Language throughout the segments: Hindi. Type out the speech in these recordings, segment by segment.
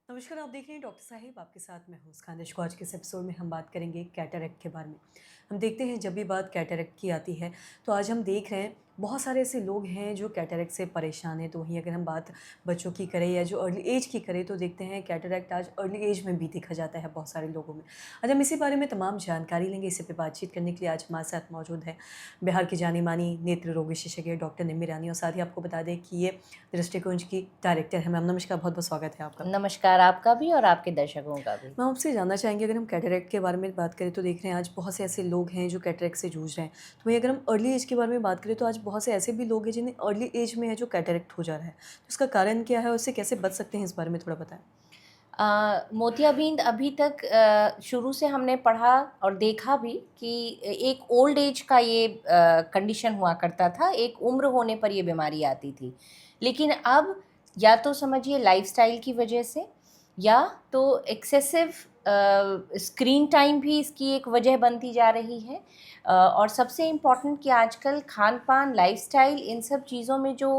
नमस्कार, आप देख रहे हैं डॉक्टर साहिब, आपके साथ मैं हूँ खानिश को। आज के इस एपिसोड में हम बात करेंगे कैटरेक्ट के बारे में। हम देखते हैं जब भी बात कैटरेक्ट की आती है तो आज हम देख रहे हैं बहुत सारे ऐसे लोग हैं जो कैटरेक्ट से परेशान हैं। तो वहीं अगर हम बात बच्चों की करें या जो अर्ली एज की करें तो देखते हैं कैटरेक्ट आज अर्ली एज में भी देखा जाता है बहुत सारे लोगों में। आज हम इसी बारे में तमाम जानकारी लेंगे। इसी पे बातचीत करने के लिए आज हमारे साथ मौजूद है बिहार की जानी मानी नेत्र रोग विशेषज्ञ डॉक्टर निम्मी रानी, और साथ ही आपको बता दें कि ये दृष्टिकुंज की डायरेक्टर है। मैम नमस्कार, बहुत बहुत स्वागत है आपका। नमस्कार, आपका भी और आपके दर्शकों का भी। मैं आपसे जानना चाहेंगे, अगर हम कैटरेक्ट के बारे में बात करें तो देख रहे हैं आज बहुत से ऐसे लोग हैं जो कैटरेक्ट से जूझ रहे हैं। तो वहीं अगर हम अर्ली एज के बारे में बात करें तो आज बहुत से ऐसे भी लोग हैं जिन्हें अर्ली एज में है जो कैटरेक्ट हो जा रहा है। तो इसका कारण क्या है और उससे कैसे बच सकते हैं, इस बारे में थोड़ा बताएं। मोतियाबिंद अभी तक शुरू से हमने पढ़ा और देखा भी कि एक ओल्ड एज का ये कंडीशन हुआ करता था, एक उम्र होने पर ये बीमारी आती थी। लेकिन अब या तो समझिए लाइफस्टाइल की वजह से या तो एक्सेसिव स्क्रीन टाइम भी इसकी एक वजह बनती जा रही है। और सबसे इम्पॉर्टेंट कि आजकल खान पान, लाइफस्टाइल, इन सब चीज़ों में जो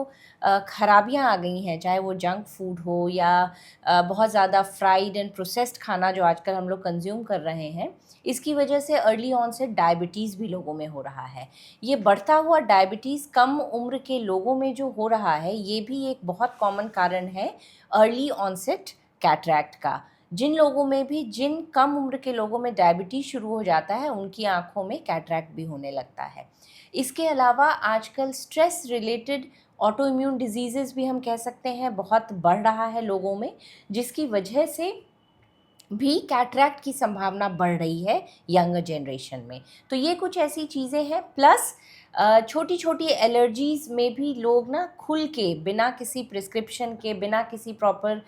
खराबियाँ आ गई हैं, चाहे वो जंक फूड हो या बहुत ज़्यादा फ्राइड एंड प्रोसेस्ड खाना जो आजकल हम लोग कंज्यूम कर रहे हैं, इसकी वजह से अर्ली ऑनसेट डायबिटीज़ भी लोगों में हो रहा है। ये बढ़ता हुआ डायबिटीज़ कम उम्र के लोगों में जो हो रहा है, ये भी एक बहुत कॉमन कारण है अर्ली ऑनसेट कैटरैक्ट का। जिन कम उम्र के लोगों में डायबिटीज़ शुरू हो जाता है, उनकी आँखों में कैटरैक्ट भी होने लगता है। इसके अलावा आजकल stress related auto immune diseases भी हम कह सकते हैं बहुत बढ़ रहा है लोगों में, जिसकी वजह से भी कैटरैक्ट की संभावना बढ़ रही है यंगर जनरेशन में। तो ये कुछ ऐसी चीज़ें हैं, प्लस छोटी छोटी एलर्जीज़ में भी लोग ना खुल के बिना किसी प्रिस्क्रिप्शन के, बिना किसी प्रॉपर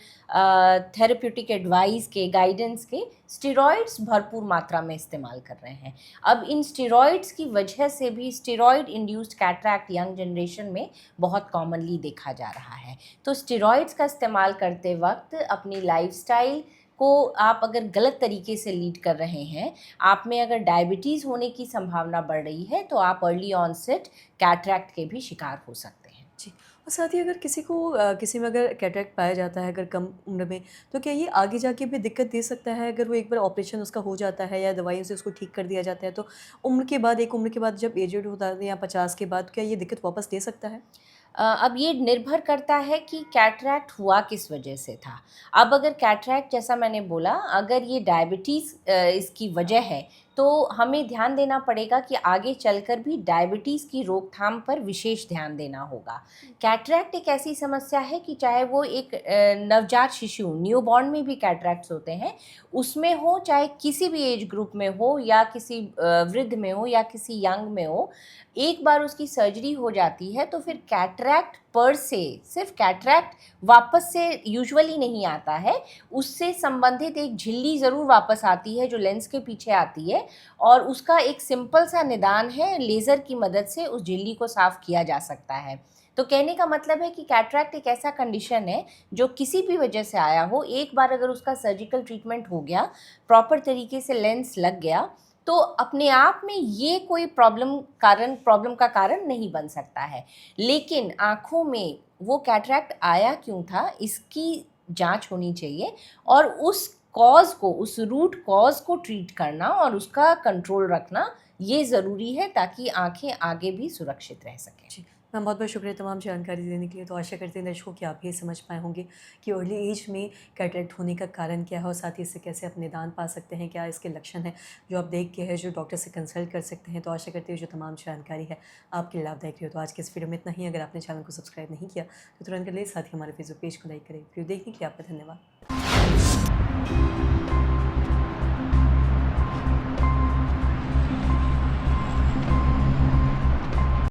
थेरेप्यूटिक एडवाइस के, गाइडेंस के स्टेरॉइड्स भरपूर मात्रा में इस्तेमाल कर रहे हैं। अब इन स्टेरॉइड्स की वजह से भी steroid induced cataract young generation में बहुत कॉमनली देखा जा रहा है। तो स्टेरॉइड्स का इस्तेमाल करते वक्त अपनी लाइफस्टाइल को आप अगर गलत तरीके से लीड कर रहे हैं, आप में अगर डायबिटीज़ होने की संभावना बढ़ रही है, तो आप अर्ली ऑनसेट कैटरैक्ट के भी शिकार हो सकते हैं। जी, और साथ ही अगर किसी को किसी में अगर कैटरेक्ट पाया जाता है अगर कम उम्र में, तो क्या ये आगे जाके भी दिक्कत दे सकता है? अगर वो एक बार ऑपरेशन उसका हो जाता है या दवाइयों से उसको ठीक कर दिया जाता है तो उम्र के बाद, एक उम्र के बाद जब एजेड होता है या 50 के बाद, क्या ये दिक्कत वापस दे सकता है? अब ये निर्भर करता है कि कैटरैक्ट हुआ किस वजह से था। अब अगर कैटरैक्ट, जैसा मैंने बोला, अगर ये डायबिटीज़ इसकी वजह है, तो हमें ध्यान देना पड़ेगा कि आगे चलकर भी डायबिटीज़ की रोकथाम पर विशेष ध्यान देना होगा। कैटरैक्ट एक ऐसी समस्या है कि चाहे वो एक नवजात शिशु, न्यूबॉर्न में भी कैटरैक्ट्स होते हैं, उसमें हो, चाहे किसी भी एज ग्रुप में हो या किसी वृद्ध में हो या किसी यंग में हो, एक बार उसकी सर्जरी हो जाती है तो फिर कैटरैक्ट पर से, सिर्फ कैटरैक्ट वापस से यूजुअली नहीं आता है, उससे संबंधित एक झिल्ली ज़रूर वापस आती है जो लेंस के पीछे आती है, और उसका एक सिंपल सा निदान है, लेज़र की मदद से उस झिल्ली को साफ़ किया जा सकता है। तो कहने का मतलब है कि कैटरैक्ट एक ऐसा कंडीशन है जो किसी भी वजह से आया हो, एक बार अगर उसका सर्जिकल ट्रीटमेंट हो गया, प्रॉपर तरीके से लेंस लग गया, तो अपने आप में ये कोई प्रॉब्लम का कारण नहीं बन सकता है। लेकिन आँखों में वो कैटरैक्ट आया क्यों था, इसकी जांच होनी चाहिए, और उस रूट कॉज को ट्रीट करना और उसका कंट्रोल रखना ये ज़रूरी है, ताकि आँखें आगे भी सुरक्षित रह सकें। जी, मैम बहुत बहुत शुक्रिया तमाम जानकारी देने के लिए। तो आशा करते हैं दर्शकों कि आप ये समझ पाए होंगे कि अर्ली एज में कैटरेक्ट होने का कारण क्या है और साथ ही इससे कैसे आप निदान पा सकते हैं, क्या इसके लक्षण हैं जो आप देख के है जो डॉक्टर से कंसल्ट कर सकते हैं। तो आशा करते हैं जो तमाम जानकारी है आपके लिए लाभदायक रही हो। तो आज के इस वीडियो में इतना ही। अगर आपने चैनल को सब्सक्राइब नहीं किया तो तुरंत कर ले, साथ ही हमारे फेसबुक पेज को लाइक करें। वीडियो देखने के लिए आपका धन्यवाद।